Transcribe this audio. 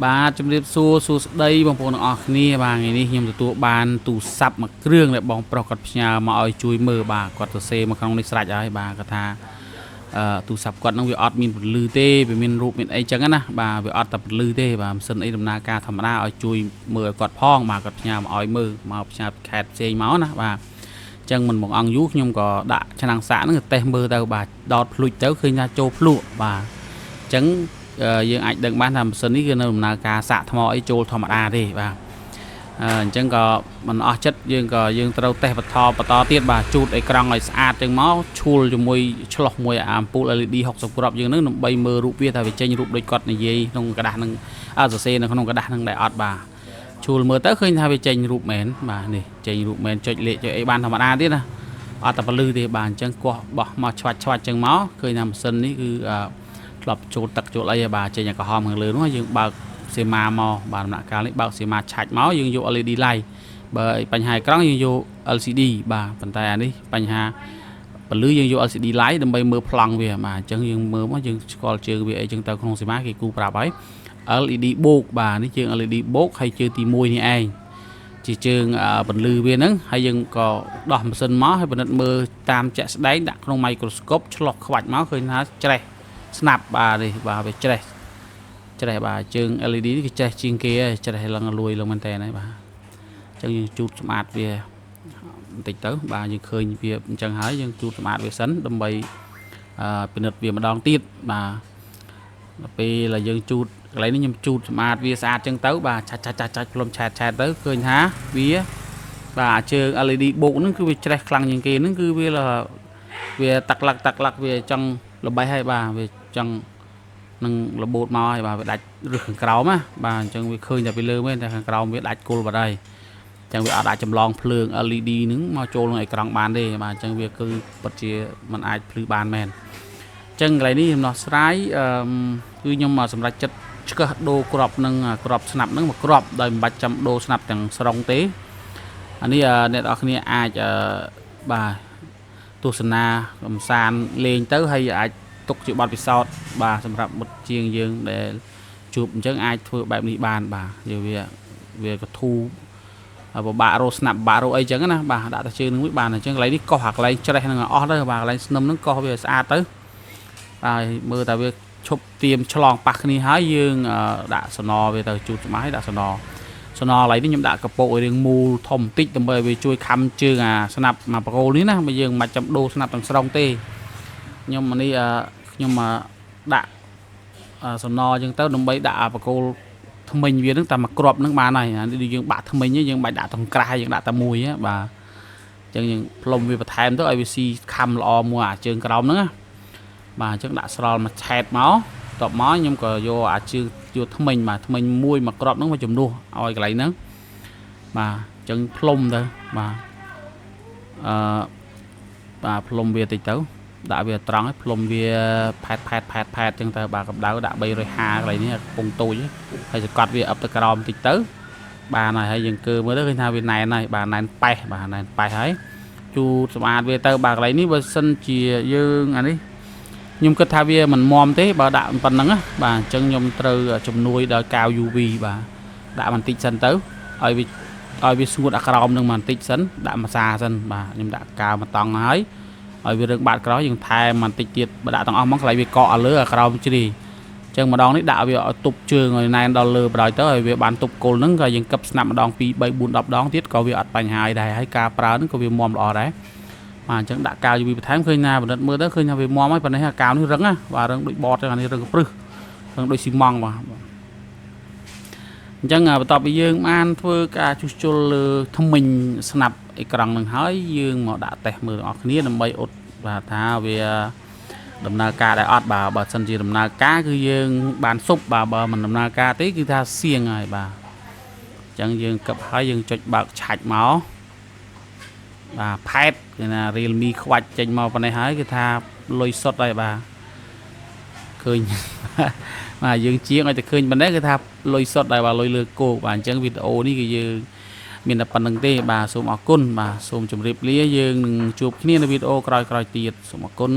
បាទជំរាបសួរសួស្តីបងប្អូនទាំងអស់គ្នាបាទថ្ងៃនេះខ្ញុំទទួលបានទូរស័ព្ទមួយគ្រឿងដែលបងប្រុសគាត់ផ្ញើមកឲ្យជួយមើលបាទគាត់សរសេរមកក្នុងនេះស្រេចហើយបាទគាត់ថាទូរស័ព្ទគាត់នឹងវាអត់មានពន្លឺទេវាមានរូបមានអីចឹងណាបាទវាអត់តែពន្លឺទេបាទម៉ាស៊ីនអីដំណើរការធម្មតាឲ្យជួយមើលឲ្យគាត់ផងបាទគាត់ផ្ញើមកឲ្យមើលមកផ្ញើពីខេត្តផ្សេងមកណាបាទចឹងមិនមកអង្គយូរខ្ញុំក៏ដាក់ឆ្នាំងសាកហ្នឹងតេស្តមើលទៅបាទដោតភ្លុចទៅឃើញថាចូលភ្លក់បាទចឹងយើងអាចដឹងបានថាម៉ាស៊ីននេះគឺនៅដំណើរការសាកថ្មអីចូលធម្មតាទេបាទអញ្ចឹងក៏មិនអស់ចិត្តយើងត្រូវតេស្តបន្តទៀតបាទជូតអេក្រង់ឲ្យស្អាតចឹងមកឈូលជាមួយឆ្លោះមួយអាមពូល LED 60គ្រាប់យើងនឹងដើម្បីមើលរូបវាថាវាចេញរូបដូចគាត់និយាយក្នុងกระดาษនឹងសរសេរនៅក្នុងกระดาษនឹងដែរអត់បាទឈូលមើលទៅឃើញថាវាចេញរូបមែនបាទនេះចេញរូបមែនចុចលេខចុចអីបានធម្មតាទៀតណាអត់តែពលឺទេបាទអញ្ចឹងគោះបោះមកឆ្វាច់ចឹងមកឃើញថាម៉ាស៊ីននេះគឺធ្លាប់ចូលទឹកចូលអីបាទចេញឲ្យក្រហមខាងលើនោះយើងបើកសៀមាមកបាទដំណាក់កាលនេះបើកសៀមាឆាច់មកយើងយក LED light បើបញ្ហាអេក្រង់យើងយក LCD បាទប៉ុន្តែអានេះបញ្ហាពលឺយើងយក LCD light ដើម្បីមើលប្លង់វាបាទអញ្ចឹងយើងមើលមកយើងស្គាល់ជើងវាអីចឹងទៅក្នុងសៀមាគេគូប្រាប់ហើយ LED បូកបាទនេះជើង LED បូកហើយជើងទី1នេះឯងជាជើងពន្លឺវាហ្នឹងហើយយើងក៏ដោះម៉ាស៊ីនមកហើយពិនិត្យមើលតាមជាក់ស្ដែងដាក់ក្នុង microscope ឆ្លុះខ្វាច់មកឃើញថាច្រេះស្នាប់បាទនេះបាទវាច្រេះបាទជើង LED នេះគឺច្រេះជាងគេហើយច្រេះឡើងលួយឡើងមែនតើហើយបាទអញ្ចឹងយើងជូតសម្អាតវាបន្តិចទៅបាទយើងឃើញវាអញ្ចឹងហើយយើងជូតសម្អាតវាសិនដើម្បីពិនិត្យវាម្ដងទៀតបាទដល់ពេលដែលយើងជូតកន្លែងនេះខ្ញុំជូតសម្អាតវាស្អាតអញ្ចឹងទៅបាទឆាច់ផ្លុំឆែតទៅឃើញថាវាបាទជើង LED បូកហ្នឹងគឺវាច្រេះខ្លាំងជាងគេហ្នឹងគឺវាតាក់ឡាក់វាចង់ល្បេះហើយបាទវាចង់នឹងរបូតមកហើយបាទវាដាច់រឹសខាងក្រោមណាបាទអញ្ចឹងវាឃើញតែពីលើមែនតែខាងក្រោមវាដាច់គល់បាត់ហើយអញ្ចឹងវាអាចចម្លងភ្លើង LED ហ្នឹងមកចូលក្នុងអេក្រង់បានទេបាទអញ្ចឹងវាគឺពិតជាมันអាចភ្លឺបានមែនអញ្ចឹងកន្លែងនេះខ្ញុំដោះស្រាយគឺខ្ញុំសម្រាប់ចិត្តឆ្កឹះដូរក្របនឹងក្របស្នាប់ហ្នឹងមកក្របដោយមិនបាច់ចាំដូរស្នាប់ទាំងស្រុងទេអានេះអ្នកនរគ្នាអាចបាទទស្សនាកំសាន្តលេងទៅហើយអាចទុកជាបទពិសោធន៍បាទសម្រាប់បុត្រជាងយើងដែលជួបអញ្ចឹងអាចធ្វើបែបនេះបានបាទវាកធូពិបាករោស្នាប់ពិបាករោអីចឹងណាបាទដាក់តែជើងនឹងមួយបានអញ្ចឹងកន្លែងនេះកោះអាកន្លែងច្រេះនឹងអស់ទៅបាទកន្លែងស្នឹមនឹងកោះវាស្អាតទៅហើយមើលតែវាឈប់ទៀមឆ្លងប៉ះគ្នាហើយយើងដាក់សណវាទៅជូតស្មាហើយដាក់សណកន្លែងនេះខ្ញុំដាក់កពកឲ្យរាងមូលធំបន្តិចដើម្បីឲ្យវាជួយខំជើងអាស្នាប់មកបកគោលនេះណាបើយើងមិនចាំដូរស្នាប់ទាំងស្រុងទេខ្ញុំនេះខ្ញុំដាក់សំណអញ្ចឹងទៅដើម្បីដាក់បកគោលថ្មិញវានឹងតែមកគ្រាប់នឹងបានហើយដូចយើងបាក់ថ្មិញយើងបាច់ដាក់ទាំងក្រាស់យើងដាក់តែមួយបាទអញ្ចឹងយើងផ្លុំវាបន្ថែមទៅឲ្យវាស៊ីខំល្អមួយអាជើងក្រោមហ្នឹងណាបាទអញ្ចឹងដាក់ស្រល់មកឆែតមកតបមកខ្ញុំក៏យកអាជើងយកថ្មិញបាទថ្មិញមួយមកគ្រាប់ហ្នឹងមកជំនួសឲ្យកន្លែងហ្នឹងបាទអញ្ចឹងផ្លុំទៅបាទបាទផ្លុំវាតិចទៅដាក់វាត្រង់ឲ្យផ្លុំវាផែតអញ្ចឹងទៅបាទកម្ដៅដាក់350កន្លែងនេះកំពុងតូចហើយសកាត់វាអឹបទៅក្រោមបន្តិចទៅបានហើយយើងកើមើលទៅឃើញថាវាណែនហើយបាទណែនប៉េះបាទណែនប៉េះហើយជូតសម្អាតវាទៅបាទកន្លែងនេះបើសិនជាយើងអានេះខ្ញុំគិតថាវាមិនមមទេបើដាក់ប៉ុណ្ណឹងណាបាទអញ្ចឹងខ្ញុំត្រូវជំនួយដល់កាវ UV បាទដាក់បន្តិចសិនទៅឲ្យវាស្ងួតអាក្រោមនឹងបន្តិចសិនដាក់ម្សាសិនបាទខ្ញុំដាក់កាវមកតង់ហើយឲ្យវារឹងបាតក្រោយយើងថែមបន្តិចទៀតបើដាក់ទាំងអស់មកកន្លែងវាកកឲ្យលើអាក្រោមជ្រីអញ្ចឹងម្ដងនេះដាក់វាឲ្យទប់ជើងឲ្យណែនដល់លើបណ្ដោយទៅឲ្យវាបានទប់គល់ហ្នឹងក៏យើងកឹបស្នាប់ម្ដង2 3 4 10ដងទៀតក៏វាអត់បញ្ហាដែរហើយការប្រើហ្នឹងក៏វាមមល្អដែរបាទអញ្ចឹងដាក់កាវ UV បន្ថែមឃើញណាបណ្ឌិតមើលទៅឃើញថាវាមមហើយប៉ុន្តែអាកាវនេះរឹងណាបាទរឹងដូចបតចឹងអានេះរឹងព្រឹសរឹងដូចស៊ីម៉ង់បាទអញ្ចឹងបន្ទាប់ពីយើងបានធ្វើការជួសជុលលើថ្មិញស្នាប់អេក្រង់នឹងហើយយើងមកដាក់តេស្តមើលបងប្អូនគ្នាដើម្បីអ៊ុតបាទថាវាដំណើរការដែរអត់បាទបើសិនជាដំណើរការគឺយើងបានសុបបាទបើមិនដំណើរការទេគឺថាសៀងហើយបាទអញ្ចឹងយើងកឹបហើយយើងចុចបើកឆាច់មកបាទផែតគឺថា Realme ខ្វាច់ចេញមកប៉ុណ្ណេះហើយគឺថាលុយសុតហើយបាទឃើញបាទយើងជាងឲ្យតែឃើញប៉ុណ្ណេះគឺថាលុយសុតដែរបាទលុយលើគោកបាទអញ្ចឹងវីដេអូនេះគឺយើងមានតែប៉ុណ្្នឹងទេបាទសូមអរគុណបាទសូមជម្រាបលាយើងនឹងជួបគ្នានៅវីដេអូក្រោយៗទៀតសូមអរគុណ